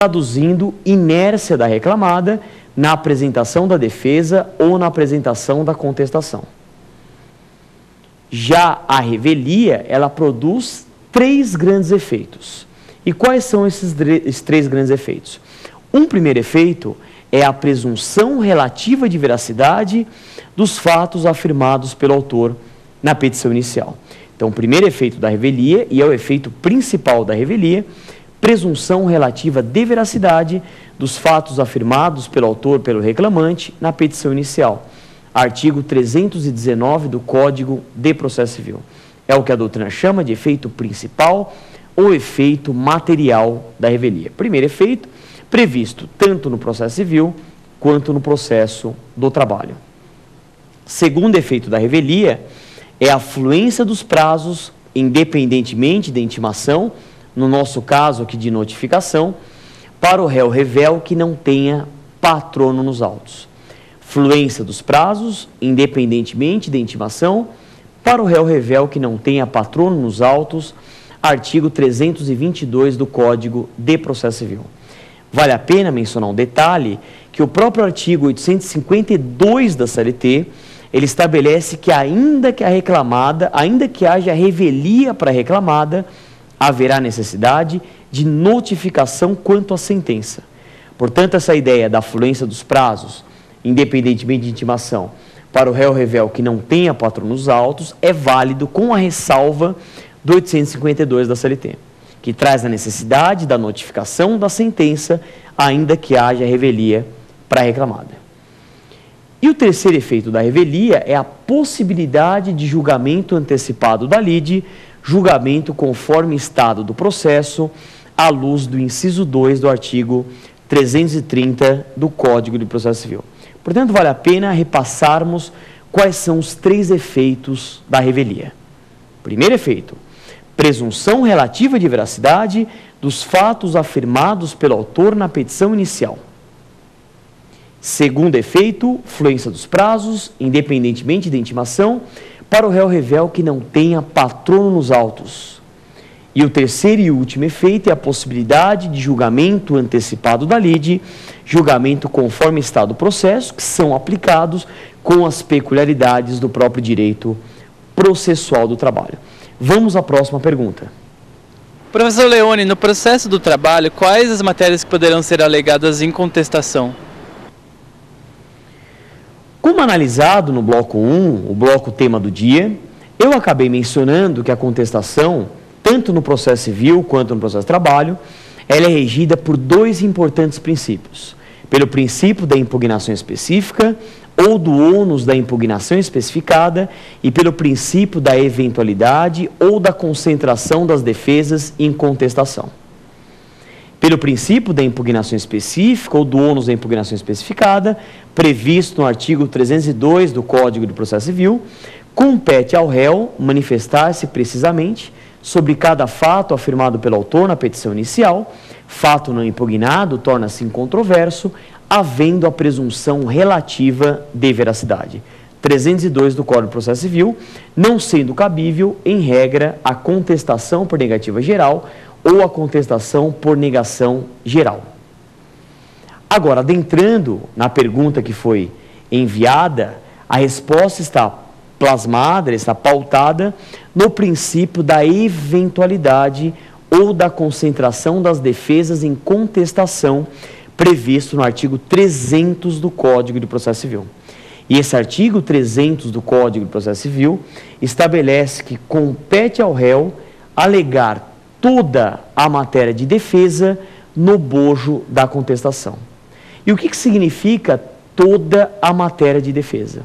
traduzindo inércia da reclamada na apresentação da defesa ou na apresentação da contestação. Já a revelia, ela produz 3 grandes efeitos. E quais são esses 3 grandes efeitos? Um primeiro efeito é a presunção relativa de veracidade dos fatos afirmados pelo autor na petição inicial. Então, o primeiro efeito da revelia, e é o efeito principal da revelia, presunção relativa de veracidade dos fatos afirmados pelo autor, pelo reclamante, na petição inicial. Artigo 319 do Código de Processo Civil. É o que a doutrina chama de efeito principal ou efeito material da revelia. Primeiro efeito, previsto tanto no processo civil quanto no processo do trabalho. Segundo efeito da revelia é a fluência dos prazos, independentemente da intimação, no nosso caso aqui de notificação, para o réu revel que não tenha patrono nos autos. Fluência dos prazos, independentemente da intimação, para o réu revel que não tenha patrono nos autos, artigo 322 do Código de Processo Civil. Vale a pena mencionar um detalhe, que o próprio artigo 852 da CLT, ele estabelece que ainda que haja revelia para a reclamada, haverá necessidade de notificação quanto à sentença. Portanto, essa ideia da fluência dos prazos, independentemente de intimação, para o réu revel que não tenha patrono nos autos, é válido com a ressalva do 852 da CLT, que traz a necessidade da notificação da sentença, ainda que haja revelia para a reclamada. E o terceiro efeito da revelia é a possibilidade de julgamento antecipado da lide, julgamento conforme estado do processo, à luz do inciso 2 do artigo 330 do Código de Processo Civil. Portanto, vale a pena repassarmos quais são os 3 efeitos da revelia. Primeiro efeito, presunção relativa de veracidade dos fatos afirmados pelo autor na petição inicial. Segundo efeito, fluência dos prazos, independentemente da intimação, para o réu revel que não tenha patrono nos autos. E o terceiro e último efeito é a possibilidade de julgamento antecipado da lide, julgamento conforme estado do processo, que são aplicados com as peculiaridades do próprio direito processual do trabalho. Vamos à próxima pergunta. Professor Leone, no processo do trabalho, quais as matérias que poderão ser alegadas em contestação? Como analisado no bloco 1, o bloco tema do dia, eu acabei mencionando que a contestação, tanto no processo civil quanto no processo de trabalho, ela é regida por 2 importantes princípios. Pelo princípio da impugnação específica ou do ônus da impugnação especificada e pelo princípio da eventualidade ou da concentração das defesas em contestação. Pelo princípio da impugnação específica ou do ônus da impugnação especificada, previsto no artigo 302 do Código de Processo Civil, compete ao réu manifestar-se precisamente sobre cada fato afirmado pelo autor na petição inicial. Fato não impugnado torna-se incontroverso, havendo a presunção relativa de veracidade. 302 do Código de Processo Civil, não sendo cabível, em regra, a contestação por negativa geral ou a contestação por negação geral. Agora, adentrando na pergunta que foi enviada, a resposta está plasmada, está pautada no princípio da eventualidade ou da concentração das defesas em contestação previsto no artigo 300 do Código de Processo Civil. E esse artigo 300 do Código de Processo Civil estabelece que compete ao réu alegar toda a matéria de defesa no bojo da contestação. E o que significa toda a matéria de defesa?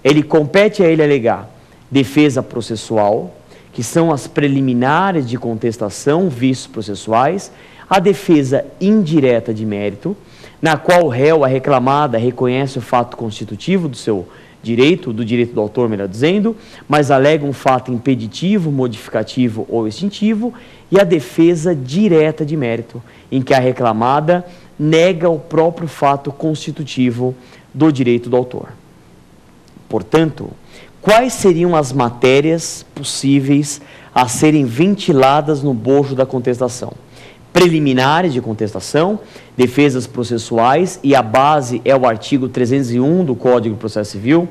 Ele compete a ele alegar defesa processual, que são as preliminares de contestação, vícios processuais, a defesa indireta de mérito, na qual o réu, a reclamada, reconhece o fato constitutivo do seu direito, do direito do autor, melhor dizendo, mas alega um fato impeditivo, modificativo ou extintivo, e a defesa direta de mérito, em que a reclamada nega o próprio fato constitutivo do direito do autor. Portanto, quais seriam as matérias possíveis a serem ventiladas no bojo da contestação? preliminares de contestação, defesas processuais, e a base é o artigo 301 do Código de Processo Civil,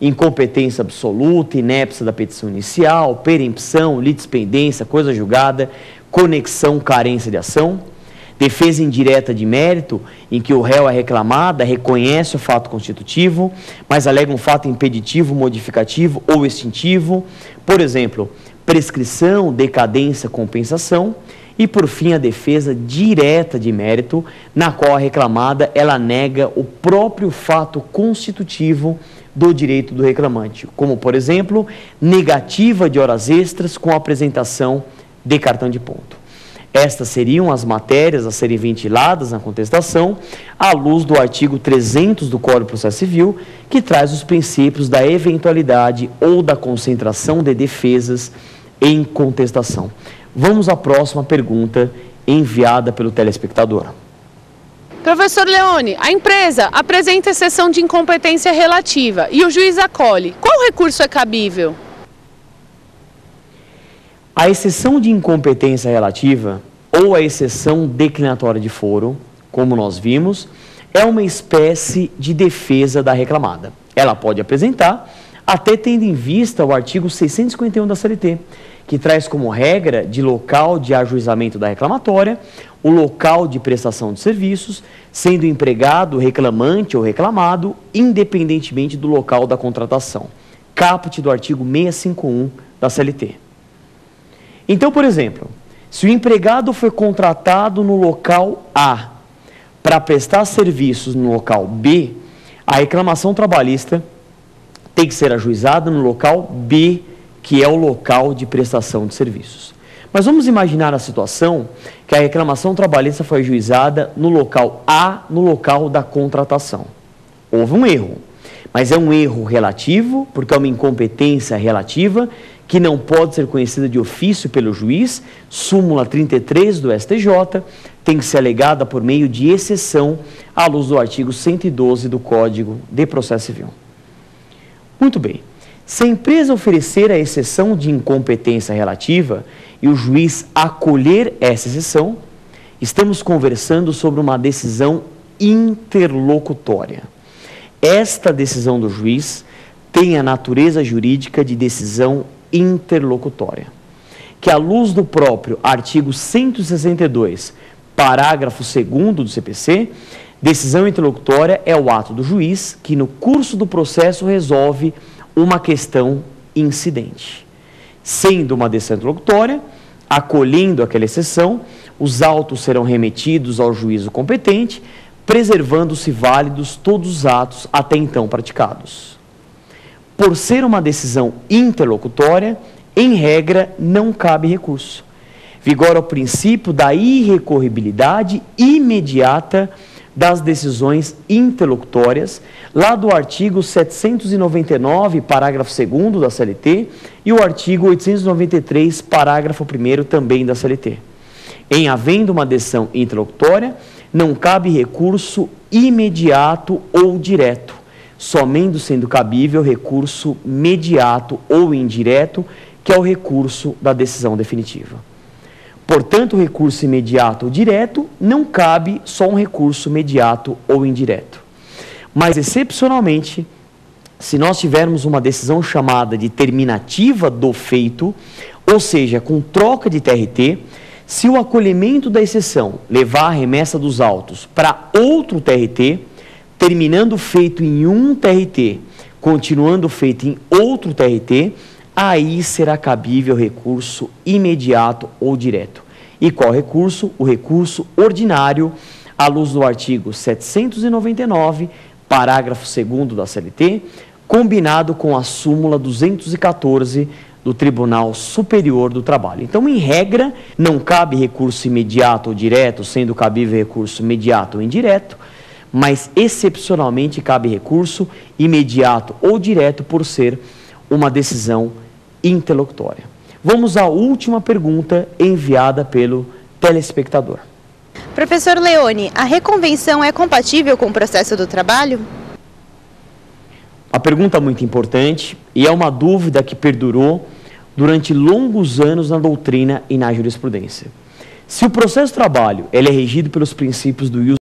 incompetência absoluta, inépcia da petição inicial, perempção, litispendência, coisa julgada, conexão, carência de ação, defesa indireta de mérito, em que o réu é reclamada, reconhece o fato constitutivo, mas alega um fato impeditivo, modificativo ou extintivo, por exemplo, prescrição, decadência, compensação, e por fim a defesa direta de mérito, na qual a reclamada ela nega o próprio fato constitutivo do direito do reclamante, como por exemplo, negativa de horas extras com apresentação de cartão de ponto. Estas seriam as matérias a serem ventiladas na contestação, à luz do artigo 300 do Código de Processo Civil, que traz os princípios da eventualidade ou da concentração de defesas em contestação. Vamos à próxima pergunta enviada pelo telespectador. Professor Leone, a empresa apresenta exceção de incompetência relativa e o juiz acolhe. Qual recurso é cabível? A exceção de incompetência relativa ou a exceção declinatória de foro, como nós vimos, é uma espécie de defesa da reclamada. Ela pode apresentar, até tendo em vista o artigo 651 da CLT, que traz como regra de local de ajuizamento da reclamatória o local de prestação de serviços, sendo empregado, reclamante ou reclamado, independentemente do local da contratação. Caput do artigo 651 da CLT. Então, por exemplo, se o empregado foi contratado no local A para prestar serviços no local B, a reclamação trabalhista tem que ser ajuizada no local B, que é o local de prestação de serviços. Mas vamos imaginar a situação que a reclamação trabalhista foi ajuizada no local A, no local da contratação. Houve um erro, mas é um erro relativo, porque é uma incompetência relativa, que não pode ser conhecida de ofício pelo juiz, súmula 33 do STJ, tem que ser alegada por meio de exceção, à luz do artigo 112 do Código de Processo Civil. Muito bem. Se a empresa oferecer a exceção de incompetência relativa e o juiz acolher essa exceção, estamos conversando sobre uma decisão interlocutória. Esta decisão do juiz tem a natureza jurídica de decisão interlocutória, que à luz do próprio artigo 162, parágrafo 2º do CPC, decisão interlocutória é o ato do juiz que no curso do processo resolve uma questão incidente. Sendo uma decisão interlocutória, acolhendo aquela exceção, os autos serão remetidos ao juízo competente, preservando-se válidos todos os atos até então praticados. Por ser uma decisão interlocutória, em regra, não cabe recurso. Vigora o princípio da irrecorribilidade imediata das decisões interlocutórias, lá do artigo 799, parágrafo 2º da CLT, e o artigo 893, parágrafo 1º também da CLT. Em havendo uma decisão interlocutória, não cabe recurso imediato ou direto, somente sendo cabível recurso mediato ou indireto, que é o recurso da decisão definitiva. Portanto, o recurso imediato ou direto não cabe só um recurso mediato ou indireto. Mas, excepcionalmente, se nós tivermos uma decisão chamada de terminativa do feito, ou seja, com troca de TRT, se o acolhimento da exceção levar a remessa dos autos para outro TRT, terminando o feito em um TRT, continuando o feito em outro TRT, aí será cabível recurso imediato ou direto. E qual recurso? O recurso ordinário, à luz do artigo 799, parágrafo 2º da CLT, combinado com a súmula 214 do Tribunal Superior do Trabalho. Então, em regra, não cabe recurso imediato ou direto, sendo cabível recurso imediato ou indireto, mas excepcionalmente cabe recurso imediato ou direto por ser uma decisão interlocutória. Vamos à última pergunta enviada pelo telespectador. Professor Leone, a reconvenção é compatível com o processo do trabalho? A pergunta é muito importante e é uma dúvida que perdurou durante longos anos na doutrina e na jurisprudência. Se o processo de trabalho ele é regido pelos princípios do ius